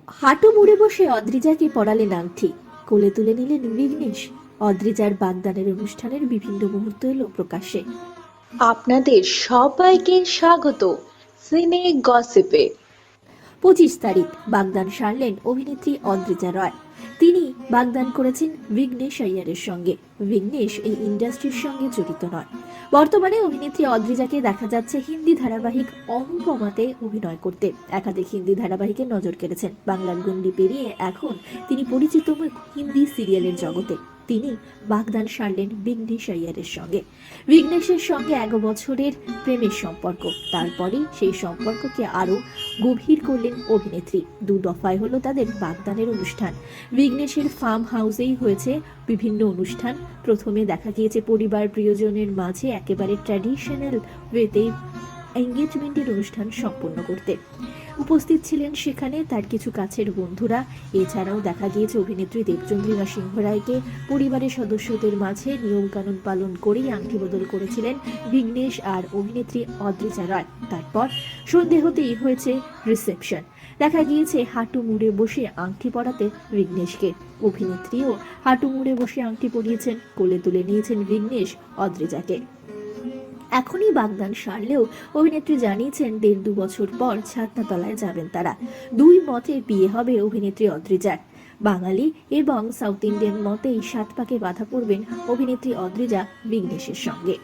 হাঁটু মুড়ে বসে অদ্রিজাকে পরালেন আংটি, কোলে তুলে নিলেন বিঘ্নেশ। অদ্রিজার বাগদানের অনুষ্ঠানের বিভিন্ন মুহূর্ত এলো প্রকাশ্যে। আপনাদের সবাইকে স্বাগত সিনে গসিপে। 25 তারিখ বাগদান সারলেন অভিনেত্রী অদ্রিজা রয়। তিনি বাগদান করেছেন বিঘ্নেশ আইয়ারের সঙ্গে। বিঘ্নেশ এই ইন্ডাস্ট্রির সঙ্গে জড়িত নয়। বর্তমানে অভিনেত্রী অদ্রিজাকে দেখা যাচ্ছে হিন্দি ধারাবাহিক অনুপমাতে অভিনয় করতে। একাধিক হিন্দি ধারাবাহিকে নজর কেড়েছেন। বাংলার গণ্ডি পেরিয়ে এখন তিনি পরিচিত মুখ হিন্দি সিরিয়ালের জগতে। তিনি বাগদান সারলেন বিঘ্নেশ আইয়ারের সঙ্গে। বিঘ্নেশের সঙ্গে 1 বছরের প্রেমের সম্পর্ক। তারপরে সেই সম্পর্ককে আরো গভীর করলেন অভিনেত্রী। 2 দফায় হলো তাদের বাগদানের অনুষ্ঠান। বিঘ্নেশের ফার্ম হাউসেই হয়েছে বিভিন্ন অনুষ্ঠান। প্রথমে দেখা গিয়েছে পরিবার প্রিয়জনের মাঝে একেবারে ট্র্যাডিশনাল ওয়েতে এঙ্গেজমেন্টের অনুষ্ঠান সম্পন্ন করতে। উপস্থিত ছিলেন সেখানে তার কিছু কাছের বন্ধুরা। এছাড়াও দেখা গিয়েছে অভিনেত্রী দেবচন্দ্রিমা সিংহ রায়কে পরিবারের সদস্যদের মাঝে নিয়মকানুন পালন করেই আংটি বদল করেছিলেন বিঘ্নেশ আর অভিনেত্রী অদ্রিজা রয়। তারপর সন্ধে হতেই হয়েছে রিসেপশন। দেখা গিয়েছে হাঁটু মুড়ে বসে আংটি পরাতে বিঘ্নেশকে। অভিনেত্রীও হাঁটু মুড়ে বসে আংটি পরিয়েছেন, কোলে তুলে নিয়েছেন বিঘ্নেশ অদ্রিজাকে। এখনই বাগদান সারলেও অভিনেত্রী জানিয়েছেন 1.5-2 বছর পর ছাতনাতলায় যাবেন তারা। 2 মতে বিয়ে হবে অভিনেত্রী অদ্রিজার। বাঙালি এবং সাউথ ইন্ডিয়ান মতেই 7 পাকে বাধা পড়বেন অভিনেত্রী অদ্রিজা বিঘ্নেশের সঙ্গে।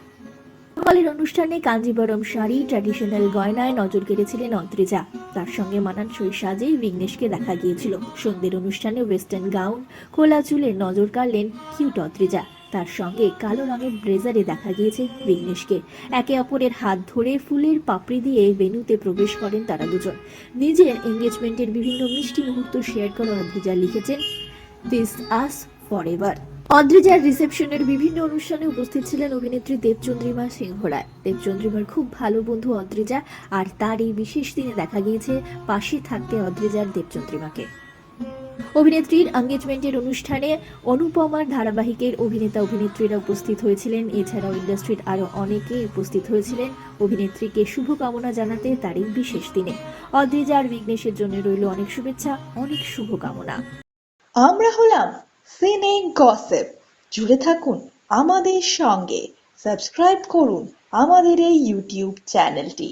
সকালের অনুষ্ঠানে কাঞ্জিবরম শাড়ি, ট্র্যাডিশনাল গয়নায় নজর কেড়েছিলেন অদ্রিজা। তার সঙ্গে মানানসই সাজেই বিঘ্নেশকে দেখা গিয়েছিল। সন্ধ্যের অনুষ্ঠানে ওয়েস্টার্ন গাউন, খোলা চুলে নজর কাড়লেন কিউট অদ্রিজা। তার সঙ্গে কালো রঙের ব্লেজারে দেখা গিয়েছে বিঘ্নেশকে। একে অপরের হাত ধরে ফুলের পাপড়ি দিয়ে ভেন্যুতে প্রবেশ করেন তারা দুজন। নিজের এঙ্গেজমেন্টের বিভিন্ন মিষ্টি মুহূর্ত শেয়ার করে অদ্রিজা লিখেছেন, দিস আস ফরএভার। অদ্রিজার রিসেপশনের বিভিন্ন অনুষ্ঠানে উপস্থিত ছিলেন অভিনেত্রী দেবচন্দ্রিমা সিংহ রায়। দেবচন্দ্রিমার খুব ভালো বন্ধু অদ্রিজা, আর তার এই বিশেষ দিনে দেখা গিয়েছে পাশে থাকতে অদ্রিজার দেবচন্দ্রিমাকে। অভিনেত্রীর এঙ্গেজমেন্টের অনুষ্ঠানে অনুপমার ধারাবাহিকের অভিনেতা অভিনেত্রীরা উপস্থিত হয়েছিলেন। এছাড়াও ইন্ডাস্ট্রির আরো অনেকে উপস্থিত হয়েছিলেন অভিনেত্রীকে শুভকামনা জানাতে তার এই বিশেষ দিনে। অদ্রিজা আর বিঘ্নেশের জন্য রইল অনেক শুভেচ্ছা, অনেক শুভকামনা। আমরা হলাম সিনে গসিপ। জুড়ে থাকুন আমাদের সঙ্গে, সাবস্ক্রাইব করুন আমাদের এই ইউটিউব চ্যানেলটি।